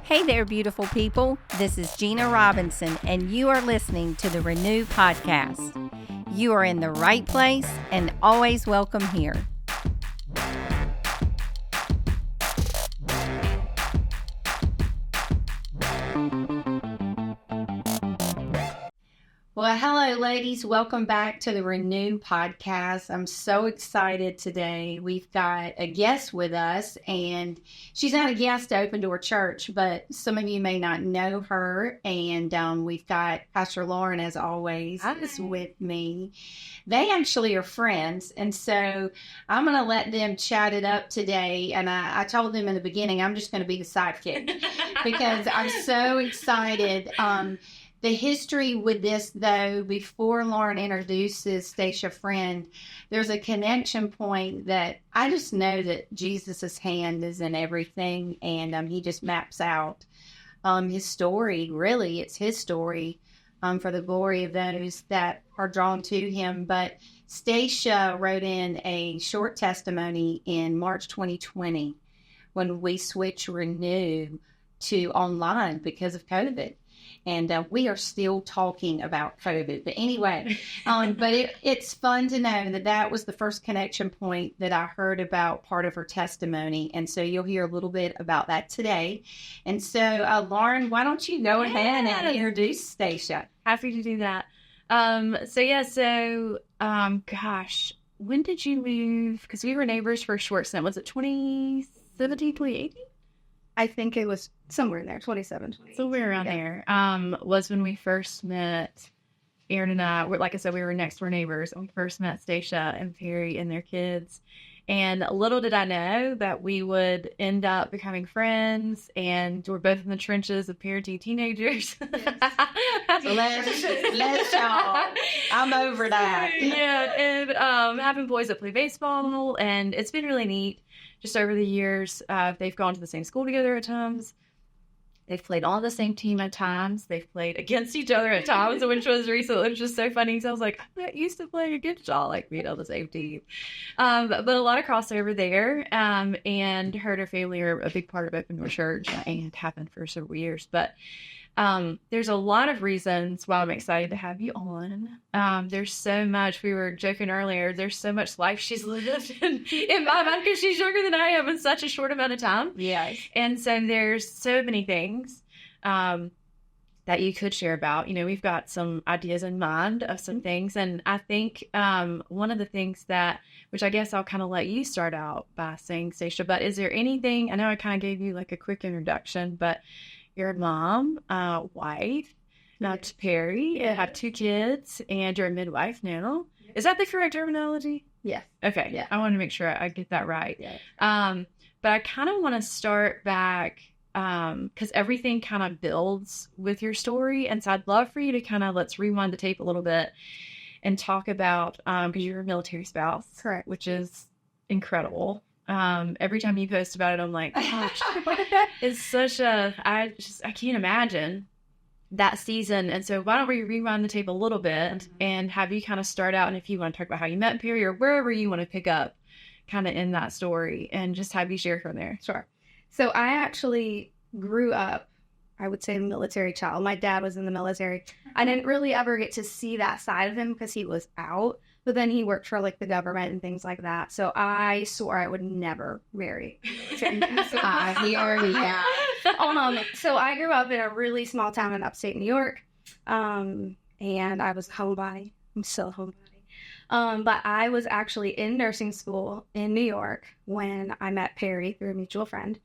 Hey there, beautiful people. This is Gina Robinson, and you are listening to the Renew Podcast. You are in the right place and always welcome here. Well, hello, ladies. Welcome back to the Renew Podcast. I'm so excited today. We've got a guest with us, and she's not a guest to Open Door Church, but some of you may not know her. And we've got Pastor Lauren, as always, is with me. They actually are friends, and so I'm going to let them chat it up today. And I told them in the beginning, I'm just going to be the sidekick because I'm so excited. The history with this, though, before Lauren introduces Stacia Friend, there's a connection point that I just know that Jesus' hand is in everything, and he just maps out his story. Really, it's his story for the glory of those that are drawn to him. But Stacia wrote in a short testimony in March 2020 when we switched Renew to online because of COVID. And we are still talking about COVID. But anyway, it's fun to know that that was the first connection point that I heard about part of her testimony. And so you'll hear a little bit about that today. And so, Lauren, why don't you go ahead and introduce Stacia? Happy to do that. Gosh, when did you move? Because we were neighbors for a short stint. Was it 2017, 2018? I think it was somewhere in there, 27. Somewhere around there. Was when we first met. Aaron and I, like I said, we were next door neighbors. And we first met Stacia and Perry and their kids. And little did I know that we would end up becoming friends. And we're both in the trenches of parenting teenagers. Yes. So let's y'all. I'm over that. Yeah, and having boys that play baseball. And it's been really neat. Just over the years, they've gone to the same school together at times. They've played on the same team at times. They've played against each other at times, which was recently just so funny. So I was like, I used to play against y'all, like being on the same team. But a lot of crossover there. And her and her family are a big part of Open Door Church and have been for several years. But there's a lot of reasons why I'm excited to have you on. There's so much, we were joking earlier, there's so much life she's lived in my mind because she's younger than I am in such a short amount of time. Yes. And so there's so many things that you could share about. You know, we've got some ideas in mind of some things. And I think one of the things that, which I guess I'll kind of let you start out by saying, Stacia, but is there anything, I know I kind of gave you like a quick introduction, but you're a mom, wife, now to Perry, have 2 kids, and you're a midwife now. Is that the correct terminology? Yes. Okay. Yeah. I want to make sure I get that right. Yeah. But I kind of want to start back because everything kind of builds with your story. And so I'd love for you to kind of, let's rewind the tape a little bit and talk about, because you're a military spouse. Correct. Which is incredible. Every time you post about it, I'm like, gosh, it's such I can't imagine that season. And so why don't we rewind the tape a little bit and have you kind of start out, and if you want to talk about how you met Perry or wherever you want to pick up kind of in that story, and just have you share from there. Sure. So I actually grew up, I would say, a military child. My dad was in the military. I didn't really ever get to see that side of him because he was out. But then he worked for, like, the government and things like that. So I swore I would never marry. He already has. Oh, no. So I grew up in a really small town in upstate New York. And I was a homebody. I'm still a homebody. But I was actually in nursing school in New York when I met Perry through a mutual friend.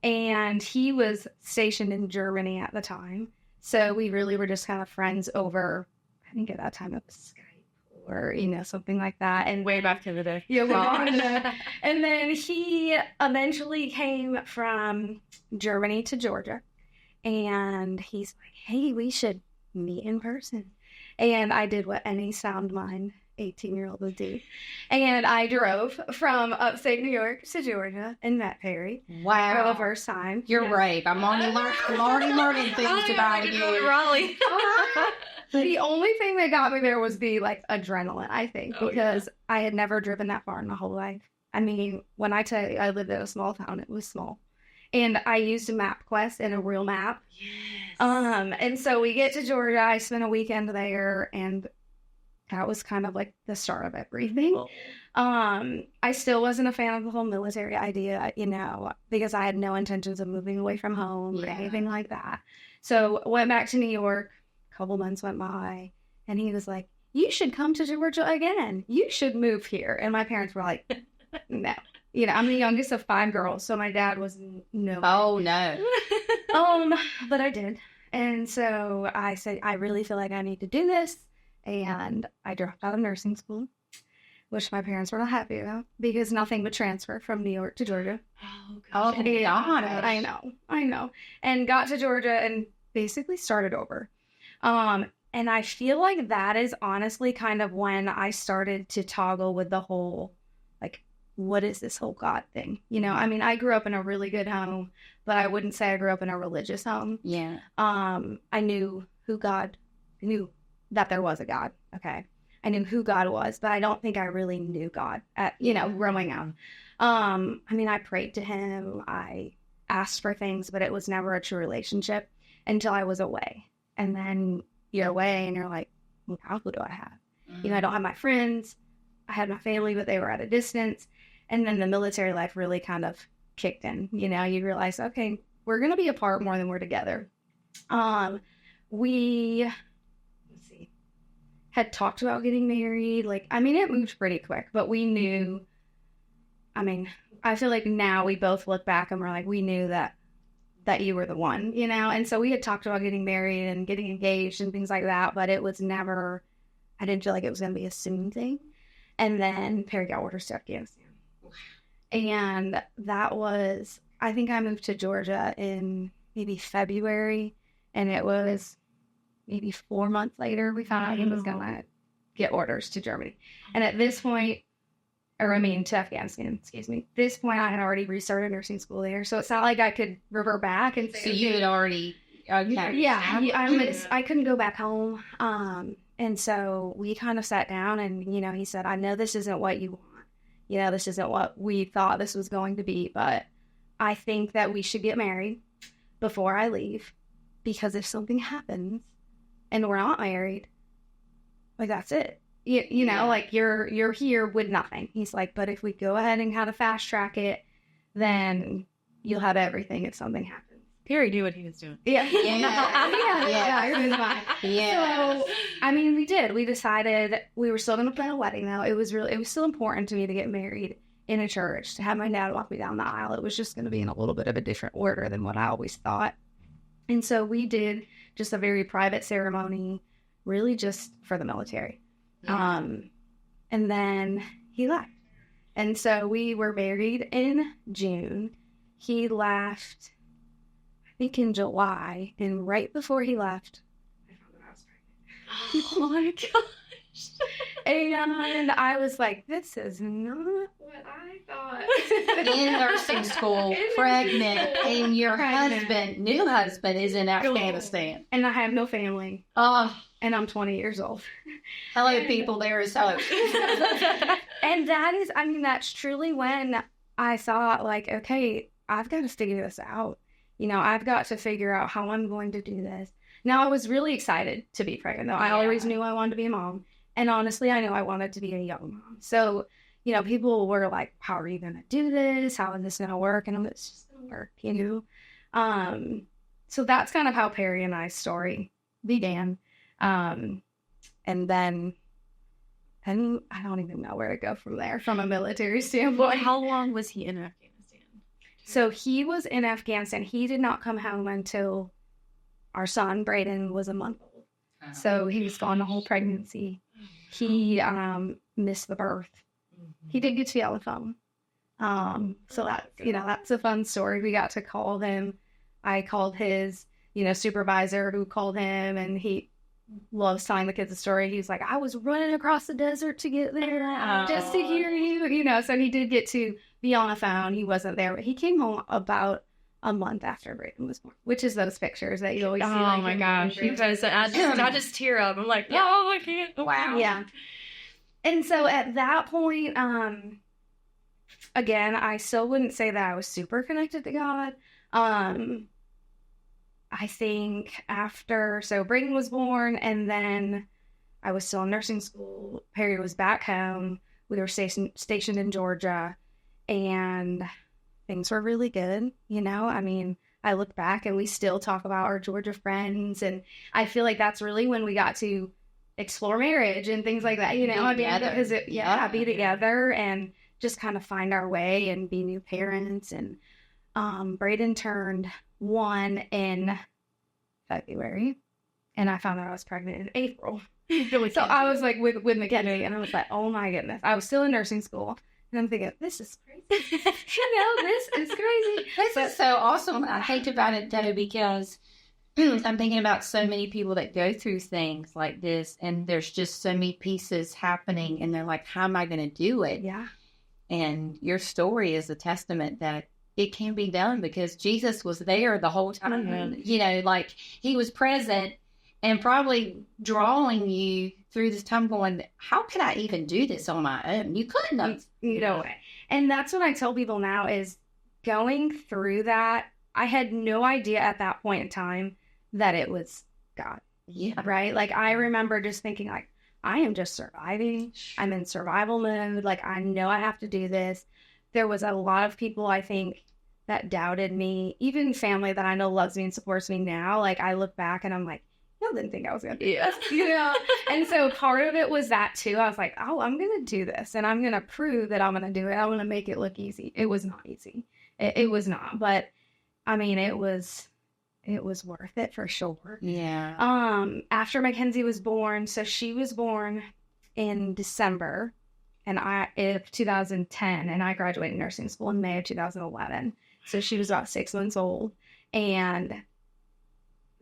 And he was stationed in Germany at the time. So we really were just kind of friends over, I think at that time it was Skype. Or, something like that. And way back in the day. Yeah, way back in the day. And then he eventually came from Germany to Georgia. And he's like, hey, we should meet in person. And I did what any sound mind 18-year-old would do. And I drove from upstate New York to Georgia and met Perry. Wow. For the first time. You're brave. I'm already learning things about you. Raleigh. The only thing that got me there was the, adrenaline, I think, because I had never driven that far in my whole life. I mean, when I tell you I lived in a small town, it was small. And I used a MapQuest and a real map. Yes. And so we get to Georgia. I spent a weekend there, and that was kind of like the start of everything. Oh. I still wasn't a fan of the whole military idea, because I had no intentions of moving away from home or anything like that. So went back to New York. A couple months went by, and he was like, "You should come to Georgia again. You should move here." And my parents were like, "No." I'm the youngest of 5 girls, so my dad was no. Oh, no. But I did. And so I said, I really feel like I need to do this. And I dropped out of nursing school, which my parents were not happy about because nothing would transfer from New York to Georgia. Oh, gosh. I know. And got to Georgia and basically started over. And I feel like that is honestly kind of when I started to toggle with the whole, like, what is this whole God thing? I grew up in a really good home, but I wouldn't say I grew up in a religious home. Yeah. I knew that there was a God. Okay. I knew who God was, but I don't think I really knew God growing up. I prayed to him. I asked for things, but it was never a true relationship until I was away. And then you're away and you're like, well, who do I have? I don't have my friends. I had my family, but they were at a distance. And then the military life really kind of kicked in. You realize, okay, we're going to be apart more than we're together. We had talked about getting married. It moved pretty quick, but we knew, I feel like now we both look back and we're like, we knew that you were the one, And so we had talked about getting married and getting engaged and things like that, but it was never, I didn't feel like it was going to be a soon thing. And then Perry got orders to Afghanistan. And that was, I think I moved to Georgia in maybe February, and it was maybe 4 months later we found out he was going to get orders to Germany. And at this point, to Afghanistan, this point I had already restarted nursing school there. So it's not like I could revert back and say, so you had already, okay. Yeah, I couldn't go back home. And so we kind of sat down and, he said, I know this isn't what you want. This isn't what we thought this was going to be, but I think that we should get married before I leave, because if something happens and we're not married, that's it. You're here with nothing. He's like, but if we go ahead and kind of fast track it, then you'll have everything if something happens. Perry knew what he was doing. Yeah. Yeah. It was fine. Yeah. So, we did. We decided we were still going to plan a wedding, though. It was still important to me to get married in a church, to have my dad walk me down the aisle. It was just going to be in a little bit of a different order than what I always thought. And so we did just a very private ceremony, really just for the military. Yeah. And then he left. And so we were married in June. He left, I think, in July. And right before he left, I found that I was pregnant. Oh my gosh. And I was like, this is not what I thought. In nursing school, pregnant, and your new husband is in Afghanistan. And I have no family. Oh, And I'm 20 years old. hello, people. There is hope. And that is, that's truly when I thought, okay, I've got to figure this out. I've got to figure out how I'm going to do this. Now, I was really excited to be pregnant, though. I always knew I wanted to be a mom. And honestly, I knew I wanted to be a young mom. So, people were like, how are you going to do this? How is this going to work? And I'm like, it's just going to work, So that's kind of how Perry and I's story began. And then I don't even know where to go from there from a military standpoint. How long was he in Afghanistan? So he was in Afghanistan. He did not come home until our son, Brayden, was a month old. So he was gone the whole pregnancy. He missed the birth. He did get to be on the phone. So that's a fun story. We got to call him. I called his, supervisor who called him, and he loves telling the kids the story. He was like, I was running across the desert to get there just to hear you, so he did get to be on the phone. He wasn't there, but he came home about a month after Brayden was born, which is those pictures that you always see. Oh my gosh. Because I just tear up. I'm like, oh, I can't. Wow. Yeah. And so at that point, again, I still wouldn't say that I was super connected to God. I think so Brayden was born, and then I was still in nursing school. Perry was back home. We were stationed in Georgia, and things were really good. I mean, I look back and we still talk about our Georgia friends, and I feel like that's really when we got to explore marriage and things like that. I mean, because be together and just kind of find our way and be new parents. And Brayden turned 1 in February, and I found out I was pregnant in April. So I was like with Mackenzie, and I was like, oh my goodness. I was still in nursing school, and I'm thinking, this is crazy. This is crazy. This is so awesome. I hate about it though, because I'm thinking about so many people that go through things like this, and there's just so many pieces happening, and they're like, how am I going to do it? Yeah. And your story is a testament that it can be done, because Jesus was there the whole time. Mm-hmm. Like he was present and probably drawing you through this time going, how can I even do this on my own? You couldn't have. And that's what I tell people now is going through that. I had no idea at that point in time that it was God. Yeah. Right? Like, I remember just thinking, like, I am just surviving. I'm in survival mode. Like, I know I have to do this. There was a lot of people, I think, that doubted me. Even family that I know loves me and supports me now. Like, I look back and I'm like, y'all didn't think I was going to do this. And so part of it was that, too. I was like, oh, I'm going to do this. And I'm going to prove that I'm going to do it. I'm going to make it look easy. It was not easy. It was not. But, I mean, it was worth it for sure. Yeah. After Mackenzie was born, so she was born in December of 2010, and I graduated nursing school in May of 2011. So she was about 6 months old, and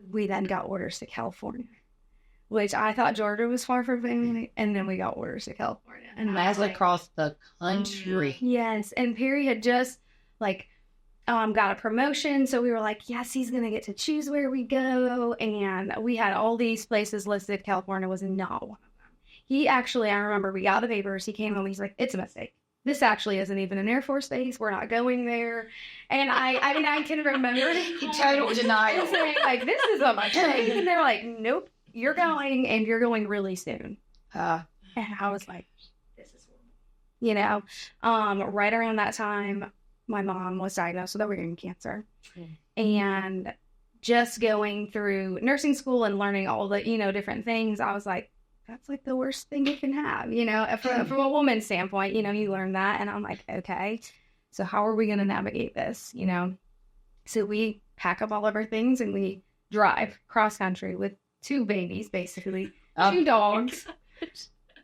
we then got orders to California, which I thought Georgia was far from family, and then we got orders to California, and that's across the country. Yes, and Perry had just got a promotion, so we were like, yes, he's gonna get to choose where we go, and we had all these places listed. California was not one of them. He actually, I remember we got the papers, he came home, he's like, it's a mistake. This actually isn't even an Air Force base. We're not going there. And I mean, I can remember he total denial. Saying, like, this is a mistake. And they're like, nope, you're going, and you're going really soon. And I was like, this is horrible. Right around that time, my mom was diagnosed with ovarian cancer. And just going through nursing school and learning all the, different things, I was like, that's like the worst thing you can have, from a woman's standpoint, you learn that. And I'm like, okay, so how are we going to navigate this, So we pack up all of our things and we drive cross country with 2 babies, basically, 2 dogs.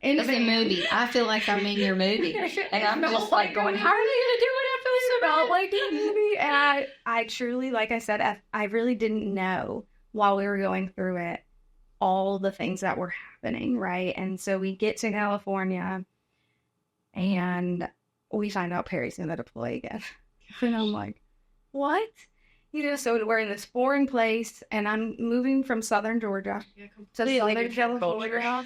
It's a movie. I feel like I'm in your movie. And I'm just like going, how are you going to do it? I feel so bad. Like a movie. And I truly, like I said, I really didn't know while we were going through it all the things that were happening, right? And so we get to California and we find out Perry's going to deploy again. And I'm like, what? So we're in this foreign place, and I'm moving from southern Georgia to southern California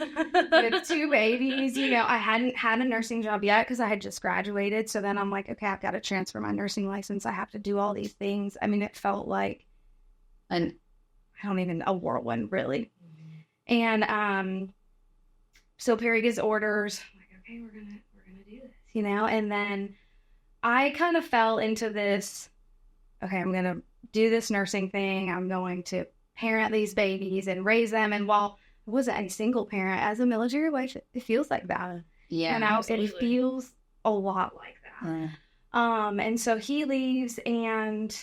with 2 babies. I hadn't had a nursing job yet because I had just graduated. So then I'm like, okay, I've got to transfer my nursing license. I have to do all these things. I mean, it felt like a whirlwind, really. And so Perry gets orders. I'm like, okay, we're gonna do this, And then I kind of fell into this. Okay, I'm gonna do this nursing thing. I'm going to parent these babies and raise them. And while I wasn't a single parent, as a military wife, it feels like that. Yeah, it feels a lot like that. And so he leaves, and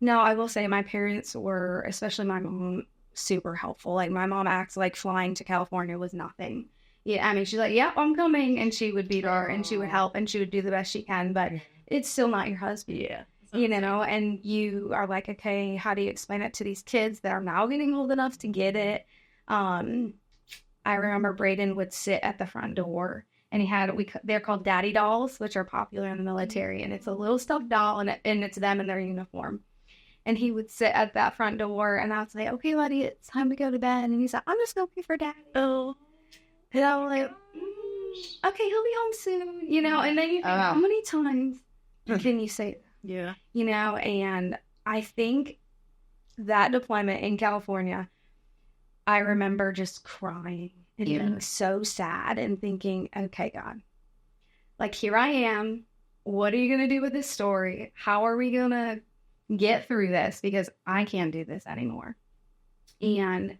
no, I will say my parents were, especially my mom, super helpful. Like, my mom acts like flying to California was nothing. Yeah, I mean, she's like, yep, I'm coming, and she would be there, and she would help, and she would do the best she can, but it's still not your husband. Yeah. And you are like, okay, how do you explain it to these kids that are now getting old enough to get it? I remember Brayden would sit at the front door, and they're called daddy dolls, which are popular in the military, and it's a little stuffed doll, and it's them in their uniform. And he would sit at that front door, and I would say, okay, buddy, it's time to go to bed. And he's like, I'm just going to be for daddy. Oh. And I'm like, okay, he'll be home soon, And then you think, how many times can you say that? Yeah. You know, and I think that deployment in California, I remember just crying and being so sad and thinking, okay, God, like, here I am. What are you going to do with this story? How are we going to get through this? Because I can't do this anymore. And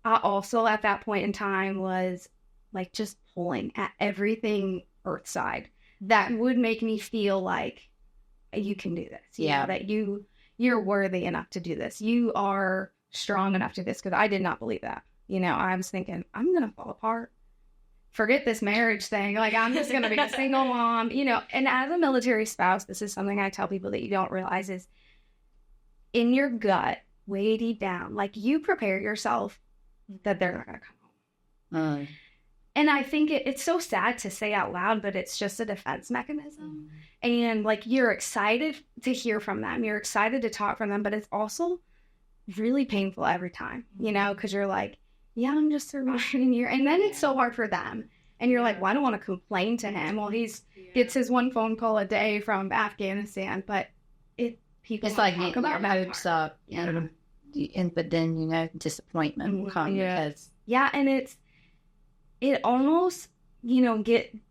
I also, at that point in time, was like just pulling at everything earthside that would make me feel like you can do this. You know, that you're worthy enough to do this. You are strong enough to do this, because I did not believe that. You know, I was thinking, I'm going to fall apart. Forget this marriage thing. Like, I'm just going to be a single mom, you know. And as a military spouse, this is something I tell people that you don't realize is in your gut, way deep down, like, you prepare yourself that they're not going to come home. And I think it's so sad to say out loud, but it's just a defense mechanism. And like, you're excited to hear from them. You're excited to talk from them, but it's also really painful every time, you know, because you're like, yeah, I'm just surviving here. And then it's so hard for them. And you're like, well, I don't want to complain to him. Well, gets his one phone call a day from Afghanistan, but people it's like talk about that hopes up, you know, but then, you know, disappointment will come. Because and it almost, you know,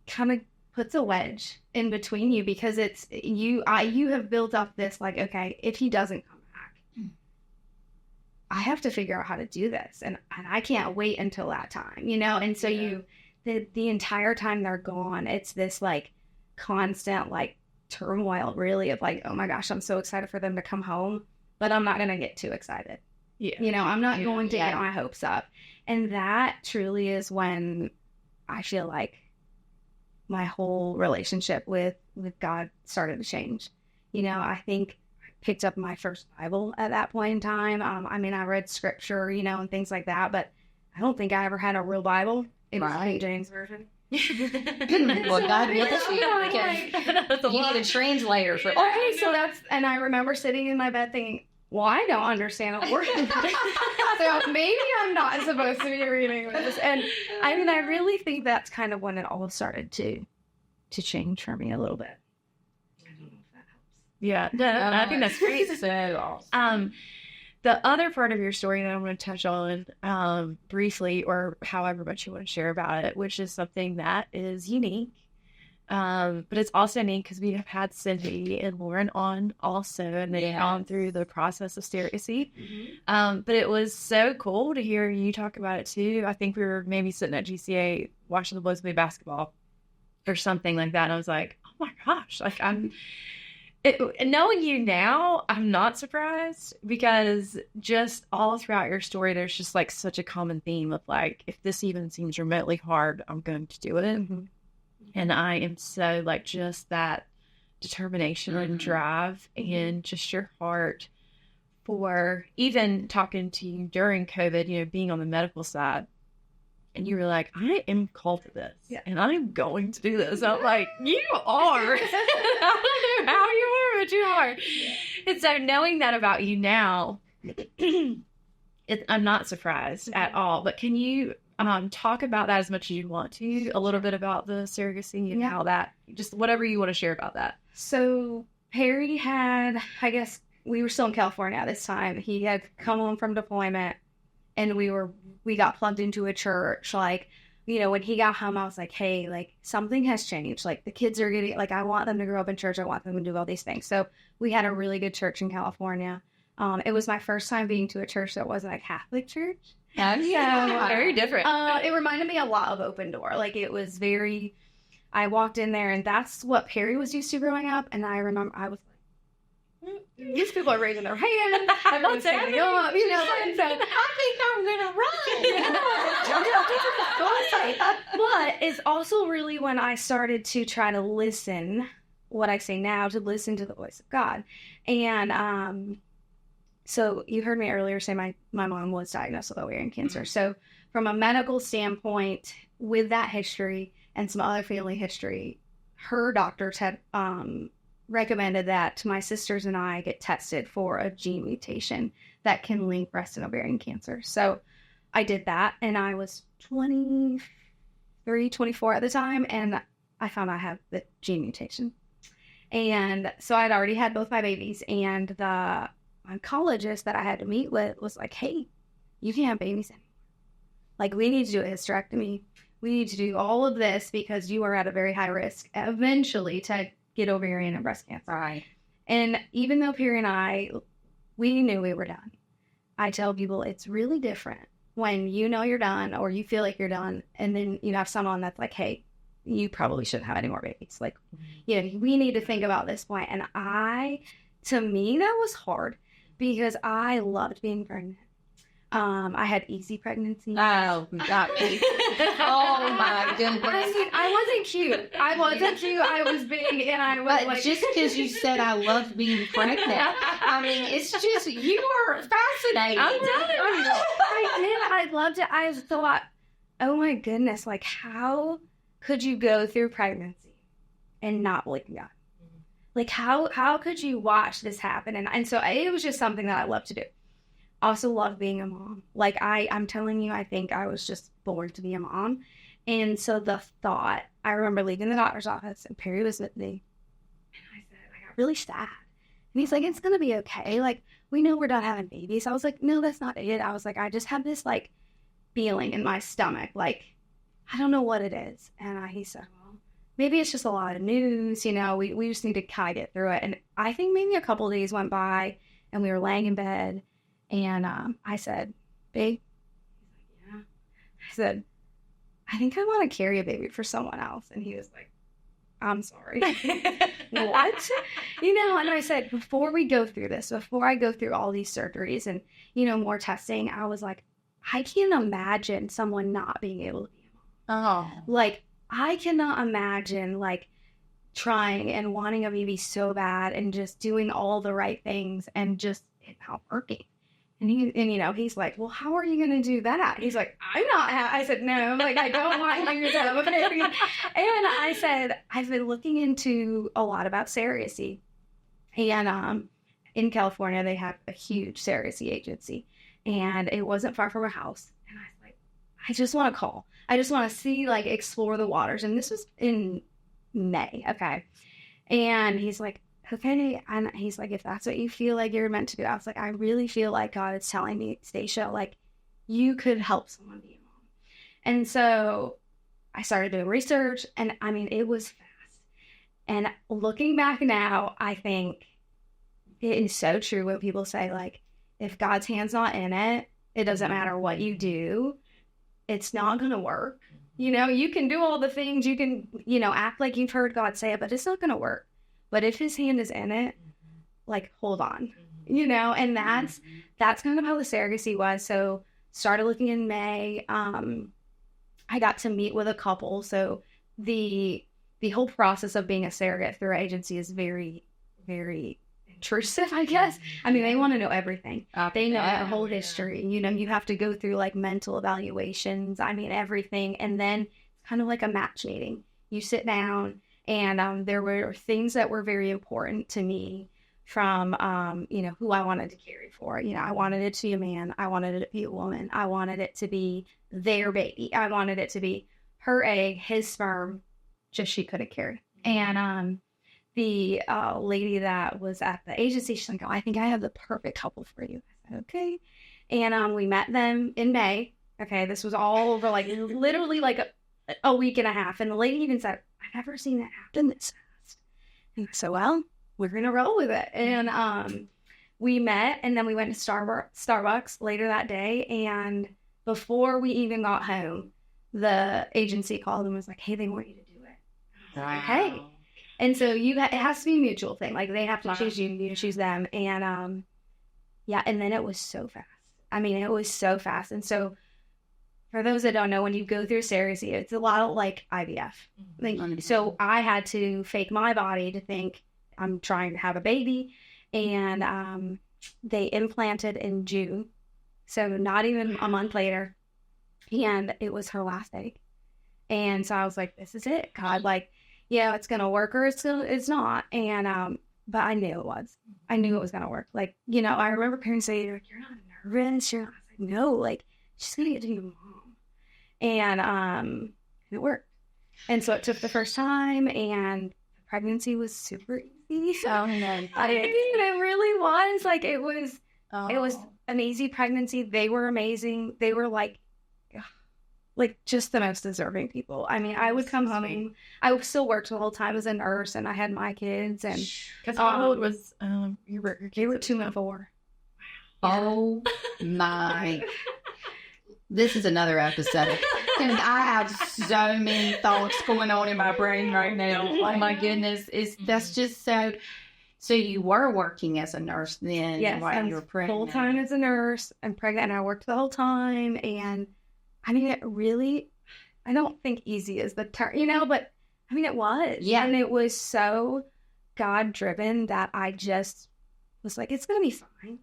kind of puts a wedge in between you, because it's you have built up this, like, okay, if he doesn't come back, I have to figure out how to do this, and I can't wait until that time, you know. And so the entire time they're gone, it's this like constant like turmoil, really, of like, oh my gosh, I'm so excited for them to come home, but I'm not going to get too excited. You know, I'm not going to get my hopes up. And that truly is when I feel like my whole relationship with God started to change. You know, I think I picked up my first Bible at that point in time. I mean, I read scripture, you know, and things like that, but I don't think I ever had a real Bible. It was King James Version. Well, God bless you. You need a translator for that. Okay, so and I remember sitting in my bed thinking, well, I don't understand a word. So maybe I'm not supposed to be reading this. And I mean, I really think that's kind of when it all started to change for me a little bit. I don't know if that helps. Yeah, no, I think that's great. So awesome. The other part of your story that I want to touch on briefly, or however much you want to share about it, which is something that is unique. But it's also neat because we have had Cindy and Lauren on also, and they've gone through the process of surrogacy. But it was so cool to hear you talk about it too. I think we were maybe sitting at GCA watching the boys play basketball or something like that. And I was like, oh my gosh, like knowing you now, I'm not surprised, because just all throughout your story, there's just like such a common theme of like, if this even seems remotely hard, I'm going to do it. And I am so like, just that determination and drive and just your heart for even talking to you during COVID, you know, being on the medical side. And you were like, I am called to this, and I'm going to do this. I'm like, you are. I don't know how you are, but you are. And so knowing that about you now, I'm not surprised at all. But can you talk about that as much as you want to, a little bit about the surrogacy and how that, just whatever you want to share about that. So Perry had, I guess we were still in California at this time. He had come home from deployment, and we got plugged into a church. Like, you know, when he got home, I was like, hey, like, something has changed. Like, the kids are getting, like, I want them to grow up in church. I want them to do all these things. So we had a really good church in California. It was my first time being to a church that wasn't a Catholic church. Very different. It reminded me a lot of Open Door. Like, it was very, I walked in there, and that's what Perry was used to growing up. And I remember I was like, these people are raising their hand. Everyone's standing up, you know. And so I think I'm gonna run. But it's also really when I started to try to listen, what I say now, to listen to the voice of God. And so you heard me earlier say my mom was diagnosed with ovarian cancer. So from a medical standpoint, with that history and some other family history, her doctors had recommended that my sisters and I get tested for a gene mutation that can link breast and ovarian cancer. So I did that, and I was 23, 24 at the time, and I found I have the gene mutation. And so I'd already had both my babies, and the oncologist that I had to meet with was like, hey, you can't have babies anymore. Like, we need to do a hysterectomy. We need to do all of this because you are at a very high risk eventually to get ovarian and breast cancer. Right. And even though Perry and I, we knew we were done. I tell people it's really different when you know you're done or you feel like you're done, and then you have someone that's like, hey, you probably shouldn't have any more babies. Like, you know, we need to think about this point. And to me, that was hard because I loved being pregnant. I had easy pregnancy. Oh, not me. Oh my goodness. I mean, I wasn't cute. I was big, and I was But like, just because you said I loved being pregnant, I mean, it's just, you are fascinating. I'm telling you. I loved it. I thought, oh my goodness, like, how could you go through pregnancy and not believe in God? Like, how could you watch this happen? And so it was just something that I love to do. Also love being a mom. Like, I'm telling you, I think I was just born to be a mom. And so the thought, I remember leaving the doctor's office, and Perry was with me. And I got really sad. And he's like, it's going to be okay. Like, we know we're done having babies. I was like, no, that's not it. I was like, I just have this, like, feeling in my stomach. Like, I don't know what it is. And he said, well, maybe it's just a lot of news. You know, we just need to kind of get through it. And I think maybe a couple of days went by, and we were laying in bed. And I said, babe, he's like, yeah. I said, I think I want to carry a baby for someone else. And he was like, I'm sorry. What? You know, and I said, before we go through this, before I go through all these surgeries and, you know, more testing, I was like, I can't imagine someone not being able to be a mom. Oh. Like, I cannot imagine, like, trying and wanting a baby so bad and just doing all the right things and just it not working. And you know, he's like, well, how are you going to do that? He's like, I said, no, like, I don't want you to have a baby. And I said, I've been looking into a lot about surrogacy. And in California, they have a huge surrogacy agency. And it wasn't far from our house. And I was like, I just want to call. I just want to see, like, explore the waters. And this was in May. Okay. And he's like, okay. And he's like, if that's what you feel like you're meant to do. I was like, I really feel like God is telling me, Stacia, like, you could help someone be a mom. And so I started doing research, and I mean, it was fast. And looking back now, I think it is so true when people say, like, if God's hand's not in it, it doesn't matter what you do, it's not going to work. You know, you can do all the things, you can, you know, act like you've heard God say it, but it's not going to work. But if his hand is in it, like, hold on, you know, and that's kind of how the surrogacy was. So started looking in May. I got to meet with a couple. So the whole process of being a surrogate through an agency is very, very intrusive, I guess. I mean, they want to know everything. They know your whole history. You know, you have to go through, like, mental evaluations. I mean, everything. And then it's kind of like a match meeting. You sit down. And there were things that were very important to me from, you know, who I wanted to carry for. You know, I wanted it to be a man. I wanted it to be a woman. I wanted it to be their baby. I wanted it to be her egg, his sperm, just she couldn't carry. And the lady that was at the agency, she's like, oh, I think I have the perfect couple for you. I said, okay. And we met them in May. Okay, this was all over, like, literally like a week and a half. And the lady even said, I've never seen that happen this fast. And so, well, we're going to roll with it. And we met, and then we went to Starbucks later that day. And before we even got home, the agency called and was like, hey, they want you to do it. Wow. Okay. And so it has to be a mutual thing. Like, they have to choose you, you choose them. And yeah, and then it was so fast. I mean, it was so fast. And so, for those that don't know, when you go through surrogacy, it's a lot of, like, IVF. Like, so I had to fake my body to think I'm trying to have a baby. And they implanted in June. So not even a month later. And it was her last egg. And so I was like, this is it. God, like, yeah, it's going to work or it's not. And but I knew it was. I knew it was going to work. Like, you know, I remember parents saying, you're not nervous. I was like, no, like, she's going to get to be a mom. And it worked. And so it took the first time, and the pregnancy was super easy. easy. Oh, no. It really was. Like, it was Oh. an easy pregnancy. They were amazing. They were like just the most deserving people. I mean, I would come home and I still worked the whole time as a nurse, and I had my kids, and Because how old was your they were 2 and 4. Oh my. This is another episode. And I have so many thoughts going on in my brain right now. Oh my goodness. That's just so you were working as a nurse then Yes, while you were pregnant. Full time as a nurse and pregnant, and I worked the whole time. And I mean, it really, I don't think easy is the term, but I mean, it was. Yeah. And it was so God driven that I just was like, it's going to be fine.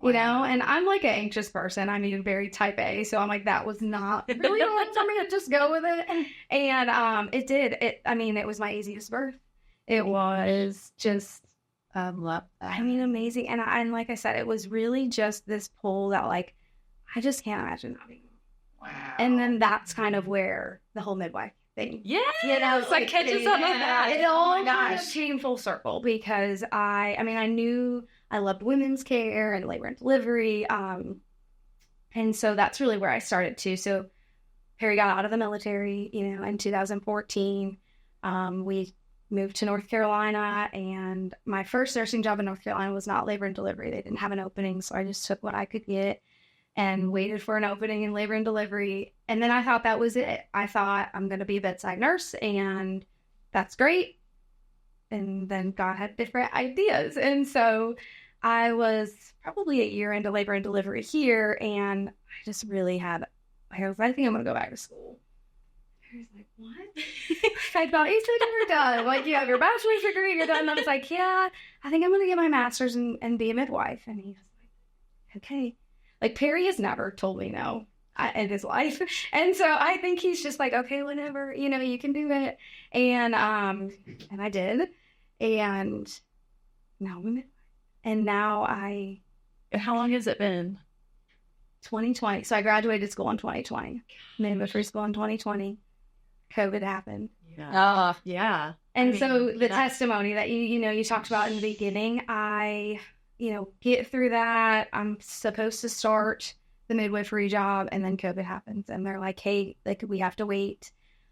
Wow. And I'm like an anxious person. I mean, very type A. So I'm like, that was not really hard for me to just go with it. And it did. It was my easiest birth. It was just, I love that. amazing. And like I said, it was really just this pull that, like, I just can't imagine not being. Wow. And then that's kind of where the whole midwife thing. Yeah. It's like catches up with that. It all kind of came full circle because I knew I loved women's care and labor and delivery. And so that's really where I started too. So Perry got out of the military, in 2014. We moved to North Carolina, and my first nursing job in North Carolina was not labor and delivery. They didn't have an opening, so I just took what I could get and waited for an opening in labor and delivery. And then I thought that was it. I thought, I'm going to be a bedside nurse, and that's great. And then God had different ideas. And so I was probably a year into labor and delivery here, and I just really I think I'm going to go back to school. I was like, what? I thought, you said you were done. Like, you have your bachelor's degree, you're done. And I was like, yeah, I think I'm going to get my master's and be a midwife. And he was like, okay. Like, Perry has never told me no in his life. And so I think he's just like, okay, whenever, you can do it. And I did. And now I'm a midwife. And now How long has it been? 2020. So I graduated school in 2020. Midwifery school in 2020. COVID happened. Yeah. Yeah. And so the testimony that you talked about in the beginning, I get through that. I'm supposed to start the midwifery job, and then COVID happens, and they're like, hey, like, we have to wait.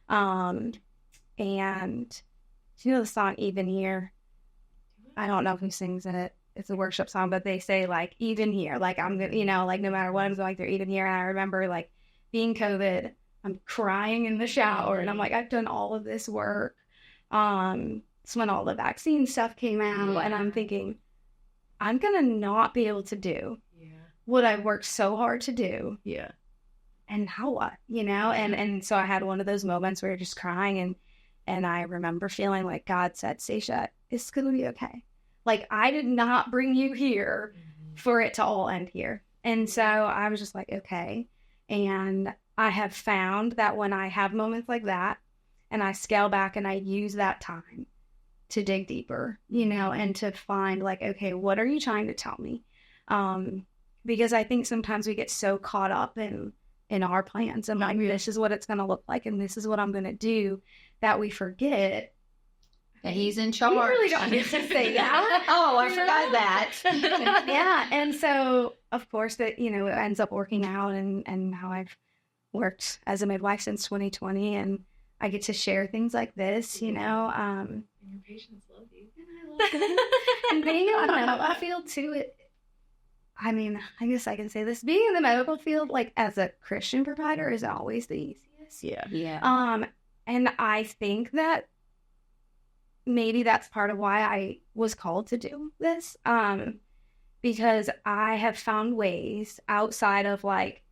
And do you know the song Even Here? I don't know who sings it. It's a worship song, but they say, like, even here, like, I'm gonna, like, no matter what I'm going through, even here. And I remember, like, being COVID, I'm crying in the shower, and I'm like, I've done all of this work. It's when all the vaccine stuff came out, and I'm thinking, I'm gonna not be able to do what I worked so hard to do. Yeah. And now what? And so I had one of those moments where you're just crying, and I remember feeling like God said, Stacia, it's gonna be okay. Like, I did not bring you here for it to all end here. And so I was just like, okay. And I have found that when I have moments like that, and I scale back and I use that time to dig deeper, and to find, like, okay, what are you trying to tell me? Because I think sometimes we get so caught up in our plans and, like, this is what it's going to look like, and this is what I'm going to do, that we forget that he's in charge. You really don't get to say that. Oh, I forgot that. Yeah. And so, of course, that, it ends up working out, and now I've worked as a midwife since 2020, and I get to share things like this, And your patients love you. And I love them. And being in the medical field too, I guess I can say this, being in the medical field, like, as a Christian provider, is always the easiest. Yeah. And I think that maybe that's part of why I was called to do this. Because I have found ways outside of, like,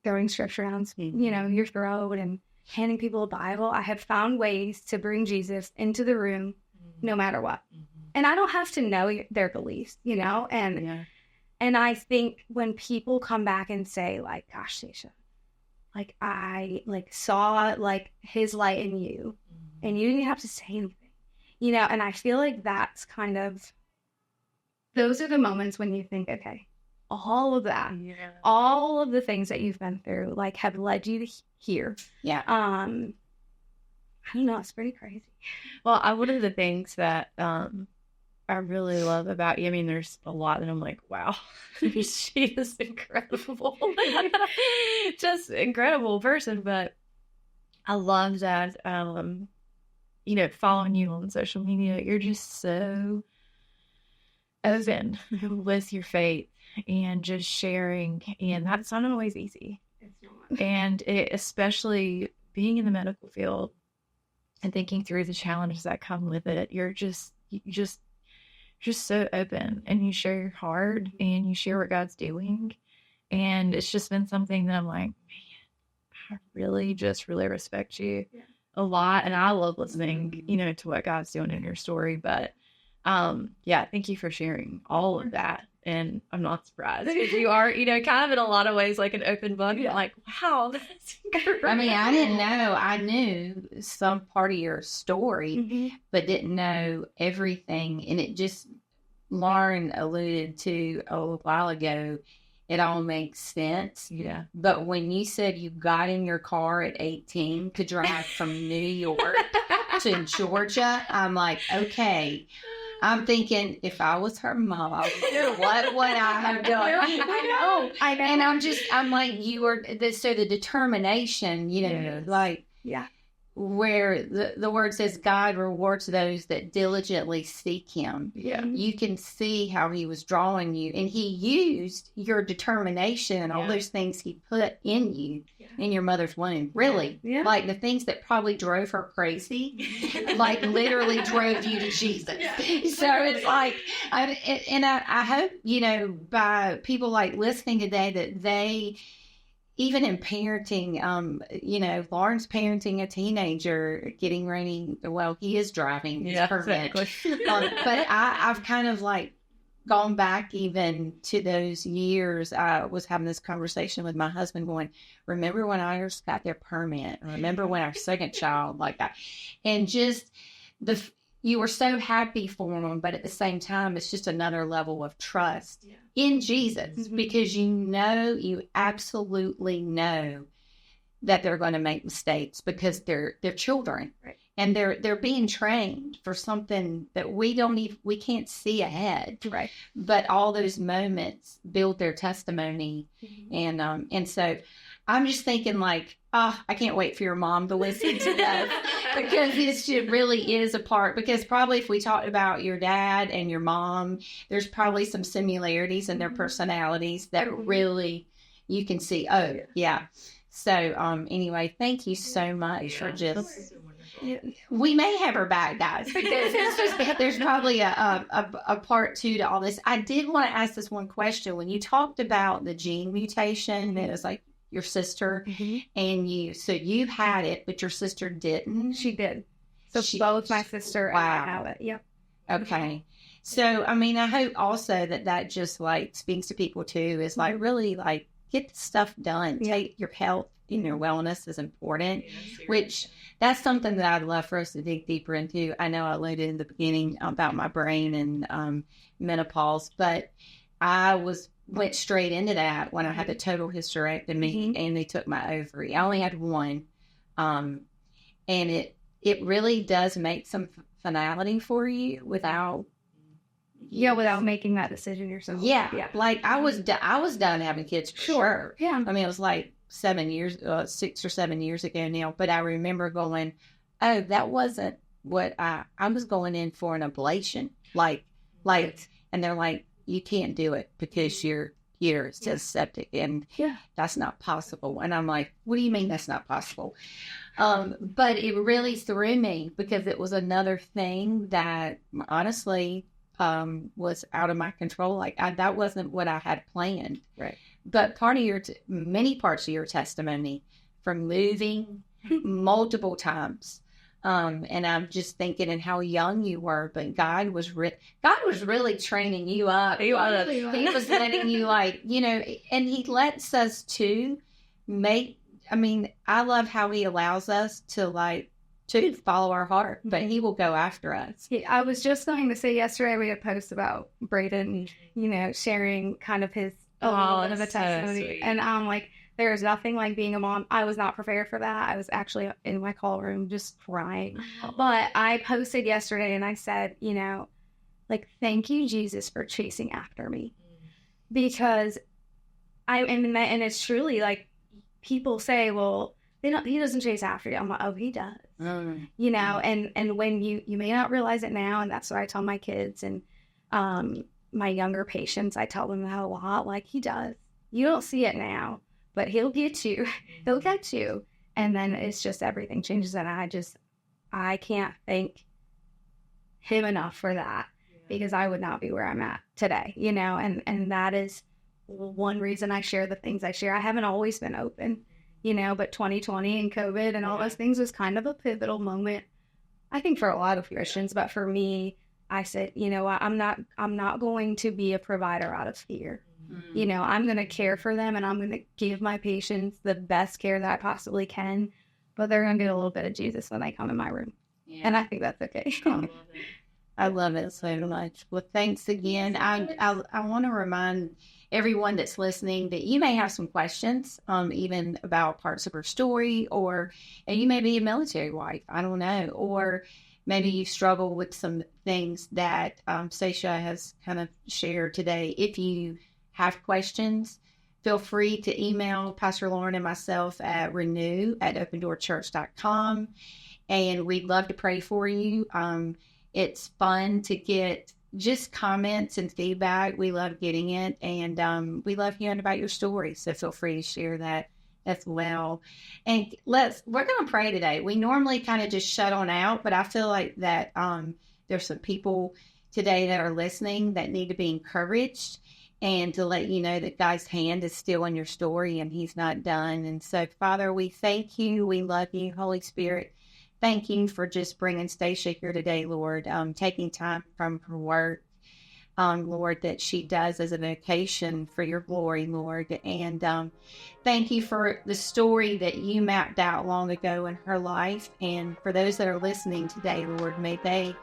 throwing scripture around, your throat and handing people a Bible. I have found ways to bring Jesus into the room no matter what. And I don't have to know their beliefs, and I think when people come back and say, like, gosh, Stacia, like, I, like, saw, like, his light in you, and you didn't have to say anything, and I feel like that's kind of, those are the moments when you think, okay, all of that, all of the things that you've been through, like, have led you to here. Yeah. I don't know, it's pretty crazy. Well, one of the things that I really love about you, I mean, there's a lot that I'm like, wow, she is incredible. Just incredible person. But I love that, following you on social media, you're just so open with your faith and just sharing. And that's not always easy. It's not. And especially being in the medical field and thinking through the challenges that come with it, you're just so open, and you share your heart and you share what God's doing. And it's just been something that I'm like, man, I really respect you a lot. And I love listening, to what God's doing in your story. But thank you for sharing all of that. And I'm not surprised, because you are, kind of in a lot of ways like an open book. Yeah. Like, wow, that's great. I mean, I didn't know. I knew some part of your story, but didn't know everything. And it just, Lauren alluded to a while ago, it all makes sense. Yeah. But when you said you got in your car at 18 to drive from New York to Georgia, I'm like, okay. I'm thinking, if I was her mom, what would I have done? I know. And I'm like, you were, so the determination, like, yeah, where the word says God rewards those that diligently seek him. Yeah. You can see how he was drawing you, and he used your determination and all those things he put in you in your mother's womb. Really. Yeah. Like the things that probably drove her crazy, like literally drove you to Jesus. Yeah. So it's like, I hope, by people like listening today, that they, even in parenting, Lauren's parenting a teenager, getting ready. Well, he is driving. Yeah, perfect. Exactly. But I've kind of like gone back even to those years. I was having this conversation with my husband going, remember when ours got their permit? Remember when our second child like that? And just you were so happy for them, but at the same time, it's just another level of trust in Jesus, because you absolutely know that they're going to make mistakes, because they're children, right? And they're being trained for something that we can't see ahead, right? But all those moments build their testimony, and so I'm just thinking like, I can't wait for your mom to listen to that, because it really is a part, because probably if we talked about your dad and your mom, there's probably some similarities in their personalities that really you can see. Oh, yeah. So anyway, thank you so much for just... We may have her back, guys, because there's probably a part two to all this. I did want to ask this one question. When you talked about the gene mutation, it was like your sister, and you had it, but your sister didn't. She did. So both my sister and I have it. Yep. Okay. So, I mean, I hope also that just like speaks to people too, is like really like get the stuff done. Take your health, your wellness is important, which that's something that I'd love for us to dig deeper into. I know I alluded in the beginning about my brain and menopause, but I went straight into that when I had the total hysterectomy and they took my ovary. I only had one. And it really does make some finality for you without making that decision yourself. Yeah. Like I was done having kids. Sure. Yeah. I mean, it was like 6 or 7 years ago now, but I remember going, oh, that wasn't what I was going in for an ablation. Like, and they're like, you can't do it because your uterus is septic, and that's not possible. And I'm like, what do you mean that's not possible? But it really threw me, because it was another thing that honestly was out of my control. Like that wasn't what I had planned. Right. But many parts of your testimony, from moving multiple times, and I'm just thinking, and how young you were, but God was really training you up. He was. He was letting you and he lets us to I love how he allows us to follow our heart, but he will go after us. Yeah, I was just going to say, yesterday we had a post about Braden, sharing kind of his of a testimony, and I'm like, There is nothing like being a mom. I was not prepared for that. I was actually in my call room just crying. But I posted yesterday and I said, like, thank you, Jesus, for chasing after me. Because and it's truly like, people say, well, he doesn't chase after you. I'm like, oh, he does. And when you may not realize it now, and that's what I tell my kids and my younger patients, I tell them that a lot, like, he does. You don't see it now, but he'll get you. He'll get you. And then it's just everything changes, and I can't thank him enough for that, because I would not be where I'm at today, and that is one reason I share the things I share. I haven't always been open, but 2020 and COVID and all those things was kind of a pivotal moment, I think, for a lot of Christians. But for me, I said, I'm not going to be a provider out of fear. I'm going to care for them, and I'm going to give my patients the best care that I possibly can, but they're going to get a little bit of Jesus when they come in my room. And I think that's okay. I love it so much. Well, thanks again. I want to remind everyone that's listening that you may have some questions, even about parts of her story, or you may be a military wife. I don't know. Or maybe you struggle with some things that Stacia has kind of shared today. If you have questions, feel free to email Pastor Lauren and myself at renew@opendoorchurch.com. And we'd love to pray for you. It's fun to get just comments and feedback. We love getting it, and we love hearing about your story. So feel free to share that as well. And we're going to pray today. We normally kind of just shut on out, but I feel like that there's some people today that are listening that need to be encouraged, and to let you know that God's hand is still in your story and he's not done. And so, Father, we thank you. We love you. Holy Spirit, thank you for just bringing Stacia here today, Lord, taking time from her work, Lord, that she does as a vocation for your glory, Lord. And thank you for the story that you mapped out long ago in her life. And for those that are listening today, Lord, may they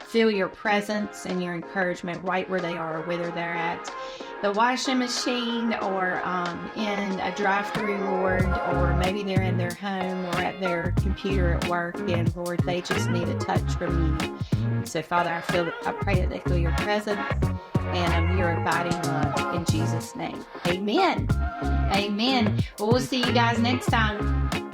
feel your presence and your encouragement right where they are, whether they're at the washing machine or in a drive-through, Lord, or maybe they're in their home or at their computer at work, and Lord, they just need a touch from you. So, Father, I pray that they feel your presence and your abiding love in Jesus' name. Amen. Amen. Well, we'll see you guys next time.